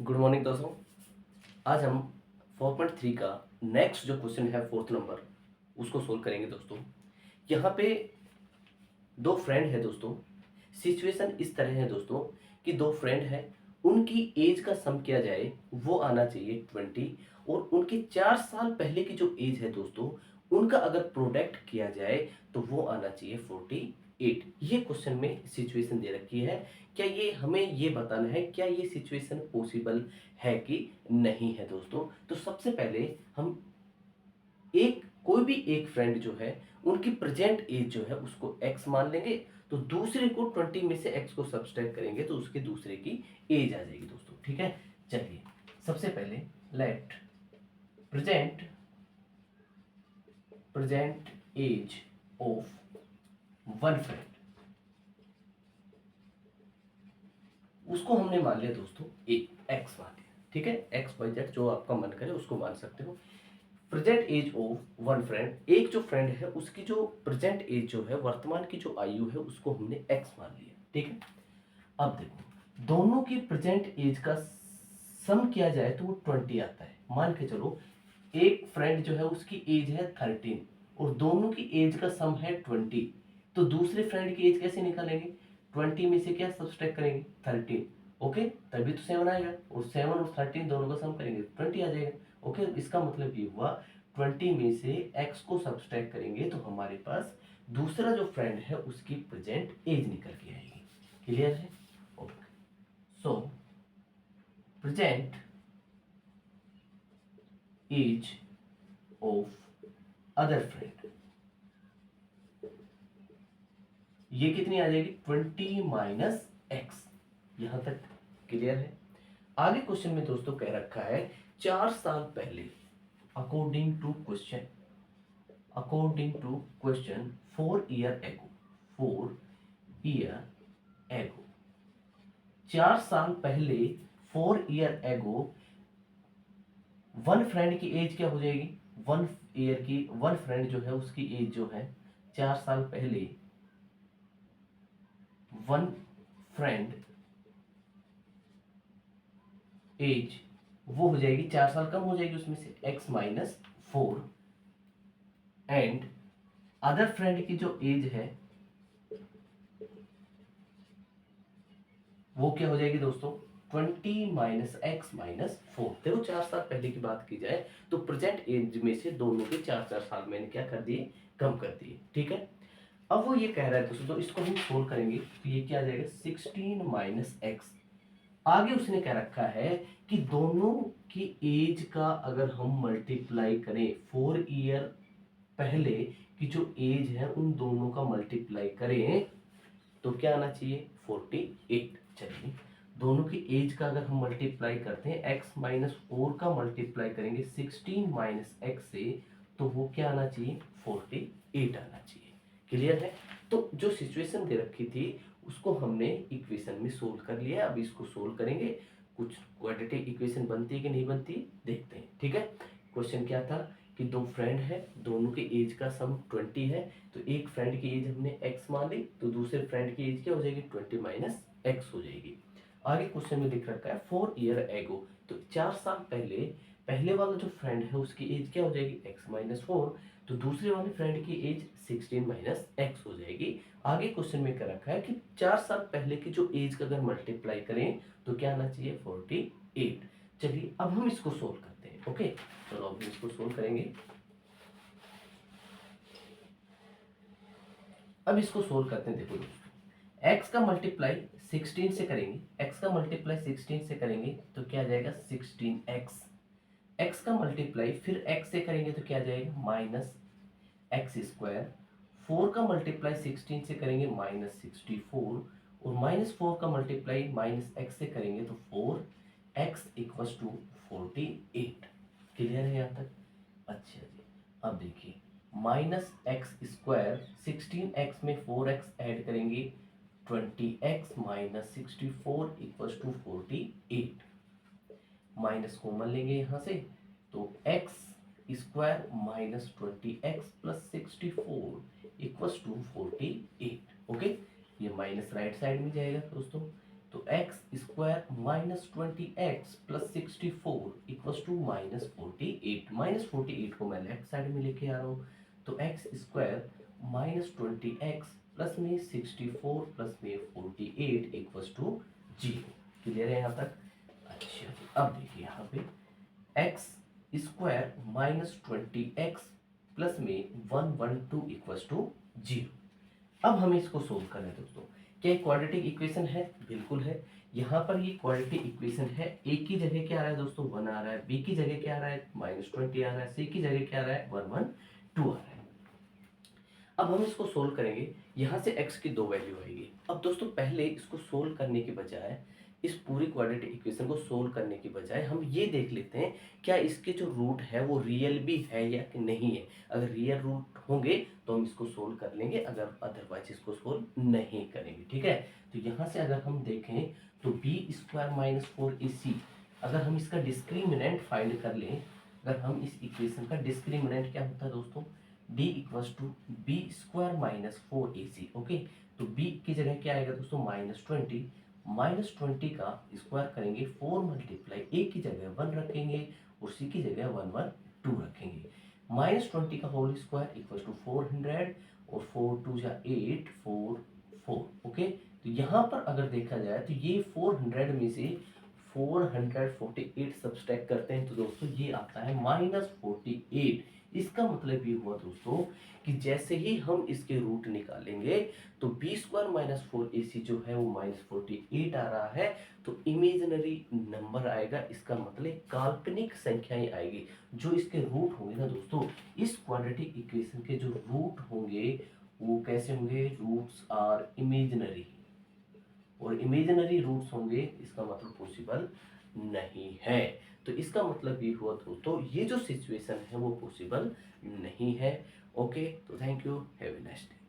Good morning दोस्तों। आज हम 4.3 का नेक्स्ट जो क्वेश्चन है फोर्थ नंबर उसको सोल्व करेंगे दोस्तों। यहाँ पे दो फ्रेंड है दोस्तों। सिचुएशन इस तरह है दोस्तों कि दो फ्रेंड है, उनकी एज का सम किया जाए वो आना चाहिए 20, और उनके 4 साल पहले की जो एज है दोस्तों उनका अगर प्रोडक्ट किया जाए तो वो आना चाहिए 48। ये क्वेश्चन में सिचुएशन दे रखी है। क्या ये हमें ये बताना है क्या ये सिचुएशन पॉसिबल है कि नहीं है दोस्तों। तो सबसे पहले हम एक कोई भी एक फ्रेंड जो है उनकी प्रेजेंट एज जो है उसको एक्स मान लेंगे, तो दूसरे को 20 में से एक्स को सब्सट्रैक्ट करेंगे तो उसके दूसरे की एज आ जाएगी दोस्तों। ठीक है, चलिए सबसे पहले let present present age of one friend, उसको हमने मान लिया दोस्तों एक्स मान लिया। ठीक है, एक्स वाई जेड जो आपका मन करे उसको मान सकते हो। Present age of one friend, एक जो फ्रेंड है उसकी जो प्रेजेंट एज जो है वर्तमान की जो आयु है उसको हमने एक्स मान लिया। ठीक है, अब देखो दोनों की प्रेजेंट एज का सम किया जाए तो वो 20 आता है। मान के चलो एक फ्रेंड जो है उसकी एज है 13 और दोनों की एज का सम है 20, तो दूसरे फ्रेंड की एज कैसे निकालेंगे? 20 में से क्या सब्सट्रैक्ट करेंगे? 13। ओके, तभी तो 7 आएगा, और 7 और 13 दोनों का सम करेंगे 20 आ जाएगा। ओके, इसका मतलब ये हुआ 20 में से x को सब्सट्रैक्ट करेंगे तो हमारे पास दूसरा जो फ्रेंड है उसकी प्रेजेंट एज निकल के आएगी। क्लियर है? Okay, so present age of other friend, ये कितनी आ जाएगी? 20 माइनस एक्स। यहां तक क्लियर है? आगे क्वेश्चन में दोस्तों कह रखा है 4 साल पहले, according to question, according to question 4 year ago, 4 year ago, 4 साल पहले 4 ईयर एगो वन फ्रेंड की एज क्या हो जाएगी? 1 ईयर की वन फ्रेंड जो है उसकी एज जो है 4 साल पहले वन फ्रेंड एज वो हो जाएगी 4 साल कम हो जाएगी उसमें से x minus 4, and other friend की जो एज है वो क्या हो जाएगी दोस्तों? 20 माइनस एक्स माइनस 4। देखो 4 साल पहले की बात की जाए तो प्रेजेंट एज में से दोनों के 4 4 साल मैंने क्या कर दिए? कम कर दिए। ठीक है, अब वो ये कह रहा है दोस्तों, तो इसको हम सोल्व करेंगे तो ये क्या आ जाएगा? 16 माइनस एक्स। आगे उसने कह रखा है कि दोनों की एज का अगर हम मल्टीप्लाई करें, 4 ईयर पहले की जो एज है उन दोनों का मल्टीप्लाई करें तो क्या आना चाहिए? 48। चलिए दोनों की एज का अगर हम मल्टीप्लाई करते हैं, x माइनस 4 का मल्टीप्लाई करेंगे 16 माइनस एक्स से, तो वो क्या आना चाहिए? 48 आना चाहिए। क्लियर है? तो जो सिचुएशन दे रखी थी उसको हमने इक्वेशन में सोल्व कर लिया। अब इसको सोल्व करेंगे, कुछ क्वाड्रेटिक इक्वेशन बनती है कि नहीं बनती देखते हैं। ठीक है, क्वेश्चन क्या था कि दो फ्रेंड है, दोनों के एज का सम 20 है, तो एक फ्रेंड की एज हमने x मान ली तो दूसरे फ्रेंड की एज क्या हो जाएगी? 20 माइनस एक्स हो जाएगी। आगे क्वेश्चन में लिख रखा है 4 ईयर एगो, तो 4 साल पहले पहले वाला जो फ्रेंड है उसकी एज क्या हो जाएगी? x माइनस 4, तो दूसरे वाले फ्रेंड की एज 16 माइनस एक्स हो जाएगी। आगे क्वेश्चन में कर रखा है कि 4 साल पहले की जो एज का अगर मल्टीप्लाई करें तो क्या आना चाहिए? 48। चलिए अब हम इसको सोल्व करते हैं। ओके, चलो अब इसको सोल्व करेंगे। अब इसको सोल्व करते हैं। देखो दोस्तों, x का मल्टीप्लाई 16 से करेंगे, x का मल्टीप्लाई 16 से करेंगे तो क्या आ जाएगा? 16x। x का मल्टीप्लाई फिर x से करेंगे तो क्या आ जाएगा? Minus x square. 4 का मल्टीप्लाई 16 से करेंगे माइनस 64, और माइनस 4 का मल्टीप्लाई माइनस एक्स से करेंगे तो 4x इक्वल्स टू 48। क्लियर है यहाँ तक? अच्छा जी, अब देखिए माइनस एक्स स्क्वायर 16x में 4x ऐड करेंगे 20x minus 64 equals to 48। Minus common लेंगे यहाँ से तो x square minus 20x plus 64 equals to 48। Okay, ये माइनस राइट साइड में जाएगा दोस्तों, तो x square minus 20x plus 64 equals to minus 48। Minus 48 को मैं लेफ्ट साइड में लेके आ रहा हूँ, तो x square minus 20x plus में 64 प्लस में 48 इक्वल्स टू 0। क्लियर है यहाँ तक? अच्छा, अब देखिए यहाँ पे x square minus 20x plus में 112 इक्वल्स टू 0। अब हमें इसको सोल्व करना है दोस्तों। क्या क्वाड्रेटिक इक्वेशन है? बिल्कुल है। यहाँ पर ये क्वाड्रेटिक इक्वेशन है। ए की जगह क्या आ रहा है दोस्तों? 1 आ रहा है। बी की जगह क्या आ रहा है? माइनस 20 आ रहा है। सी की जगह क्या आ रहा है? 112 आ रहा है। अब हम इसको सोल्व करेंगे। यहाँ से x की दो वैल्यू आएगी। अब दोस्तों पहले इसको सोल्व करने के बजाय, इस पूरी क्वाड्रेटिक इक्वेशन को सोल्व करने के बजाय हम ये देख लेते हैं क्या इसके जो रूट है वो रियल भी है या कि नहीं है। अगर रियल रूट होंगे तो हम इसको सोल्व कर लेंगे, अगर अदरवाइज इसको सोल्व नहीं करेंगे। ठीक है, तो यहाँ से अगर हम देखें तो बी स्क्वायर माइनस 4ac, अगर हम इसका डिस्क्रिमिनेंट फाइंड कर लें, अगर हम इस इक्वेशन का डिस्क्रिमिनेंट क्या होता है दोस्तों? d equals to b square minus 4ac। Okay, तो b की जगह क्या आएगा दोस्तों? -20। -20 का स्क्वायर करेंगे 4 मल्टीप्लाई a की जगह 1 रखेंगे और c की जगह 112 रखेंगे। -20 का होल स्क्वायर इक्वल्स टू 400 और 4 2 जा 8 4 4। ओके, तो यहाँ पर अगर देखा जाए तो ये 400 में से 448 सब्सट्रैक्ट करते हैं तो दोस्तों ये आता है -48। इसका मतलब ये हुआ दोस्तों कि जैसे ही हम इसके रूट निकालेंगे तो बी स्क्वायर माइनस 4ac जो है वो -48 आ रहा है, तो इमेजिनरी नंबर आएगा। इसका मतलब काल्पनिक संख्याएं आएगी। जो इसके रूट होंगे ना दोस्तों, इस क्वाड्रेटिक इक्वेशन के जो रूट होंगे वो कैसे होंगे? रूट्स आर इमेजिनरी, और इमेजिनरी रूट्स होंगे इसका मतलब पॉसिबल नहीं है। तो इसका मतलब ये हुआ दोस्तों ये जो सिचुएशन है वो पॉसिबल नहीं है। ओके, तो thank you, have a nice day.